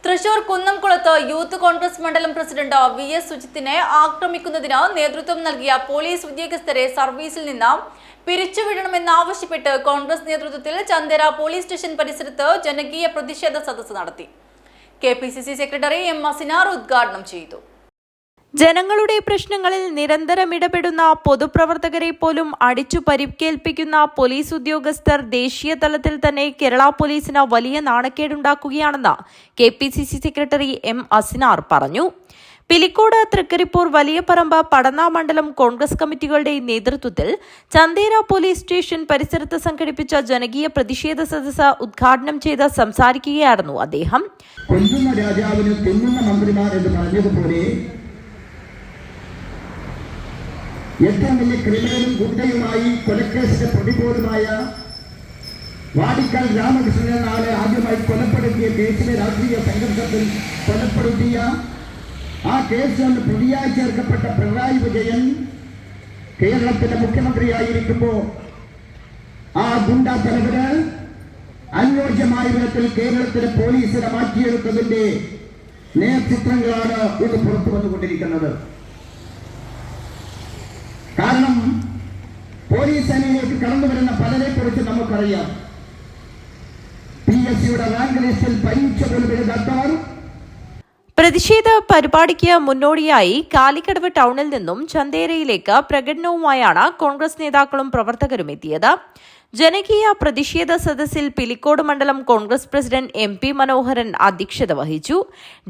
തൃശൂർ കുന്നംകുളത്ത് യൂത്ത് കോൺഗ്രസ് മണ്ഡലം president VS. സുജിത്തിനെ ആക്രമിക്കുന്നതിന് നേതൃത്വം നൽകിയ പോലീസ് ഉദ്യോഗസ്ഥരെ സർവീസിൽ നിന്ന് പിരിച്ചുവിടണമെന്നാവശ്യപ്പെട്ട് കോൺഗ്രസ് നേതൃത്വത്തിൽ ചന്ദേര പോലീസ് സ്റ്റേഷൻ പരിസരത്ത് ജനകീയ പ്രതിഷേധ സദസ്സ് നടത്തി. KPCC secretary M. അസിനാർ ഉദ്ഘാടനം ചെയ്തു. ജനങ്ങളുടെ പ്രശ്നങ്ങളിൽ നിരന്തരം ഇടപെടുന്ന പൊതുപ്രവർത്തകരെ പോലും അടിച്ചു പരിക്കേൽപ്പിക്കുന്ന പോലീസ് ഉദ്യോഗസ്ഥർ ദേശീയ തലത്തിൽ തന്നെ കേരള പോലീസിന് വലിയ നാണക്കേടുണ്ടാക്കുകയാണെന്ന് കെ.പി.സി.സി സെക്രട്ടറി എം. അസിനാർ പറഞ്ഞു. പിലിക്കോട്, തൃക്കരിപ്പൂർ, വലിയപറമ്പ്, പടന്ന മണ്ഡലം കോൺഗ്രസ് കമ്മിറ്റികളുടെ നേതൃത്വത്തിൽ ചന്ദേര പോലീസ് സ്റ്റേഷൻ പരിസരത്ത് സംഘടിപ്പിച്ച ജനകീയ പ്രതിഷേധ സദസ്സ് ഉദ്ഘാടനം ചെയ്ത് സംസാരിക്കുകയായിരുന്നു അദ്ദേഹം. ഏറ്റവും വലിയ ക്രിമിനലും ഗുണ്ടയുമായി കൊലക്കേസിന്റെ പ്രതിപോലുമായ വാടിക്കൽ രാമകൃഷ്ണനെ നാളെ ആദ്യമായി കൊലപ്പെടുത്തിയ കേസിലെ രാഷ്ട്രീയ സംഘർഷത്തിൽ കൊലപ്പെടുത്തിയ ആ കേസിൽ പ്രതിയായി ചേർക്കപ്പെട്ട പിണറായി വിജയൻ കേരളത്തിന്റെ മുഖ്യമന്ത്രിയായിരിക്കുമ്പോൾ ആ ഗുണ്ടാ തലവന് അനുയോജ്യമായ വിധത്തിൽ കേരളത്തിലെ പോലീസിനെ മാറ്റിയെടുത്തതിന്റെ നേർചിത്രങ്ങളാണ് ഇത് പുറത്തു വന്നുകൊണ്ടിരിക്കുന്നത്. കാരണം പോലീസ് സേനയിലേക്ക് കടന്നു വരുന്ന പലരെ കുറിച്ച് നമുക്കറിയാം. PSCയുടെ റാങ്ക് ലിസ്റ്റിൽ പരീക്ഷ പോലും എഴുതാത്തവർ. പ്രതിഷേധ പരിപാടിക്ക് മുന്നോടിയായി കാലിക്കടവ് ടൗണിൽ നിന്നും ചന്ദേരയിലേക്ക് പ്രകടനവുമായാണ് കോൺഗ്രസ് നേതാക്കളും പ്രവർത്തകരും എത്തിയത്. ജനകീയ പ്രതിഷേധ സദസ്സിൽ പിലിക്കോട് മണ്ഡലം കോൺഗ്രസ് പ്രസിഡന്റ് എം.പി. മനോഹരൻ അധ്യക്ഷത വഹിച്ചു.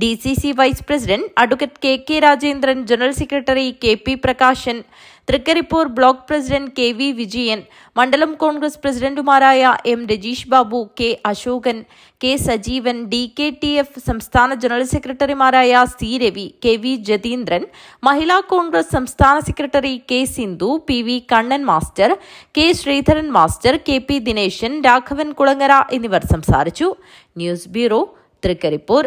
DCC vice president advocate K K. Rajendran, general secretary K P. Prakashan, Thrikaripur block president K V. Vijayan, മണ്ഡലം കോൺഗ്രസ് പ്രസിഡന്റുമാരായ M. Rajeesh Babu, K. Ashokan, K. Sajeevan, DKTF സംസ്ഥാന ജനറൽ സെക്രട്ടറിമാരായ സി. രവി, കെ.വി. ജതീന്ദ്രൻ, മഹിളാ കോൺഗ്രസ് സംസ്ഥാന secretary K. Sindhu, P V. Kannan master, K. Sreedharan master, K P. Dineshan, Raghavan Kulangara എന്നിവർ സംസാരിച്ചു. News bureau, Trikaripur.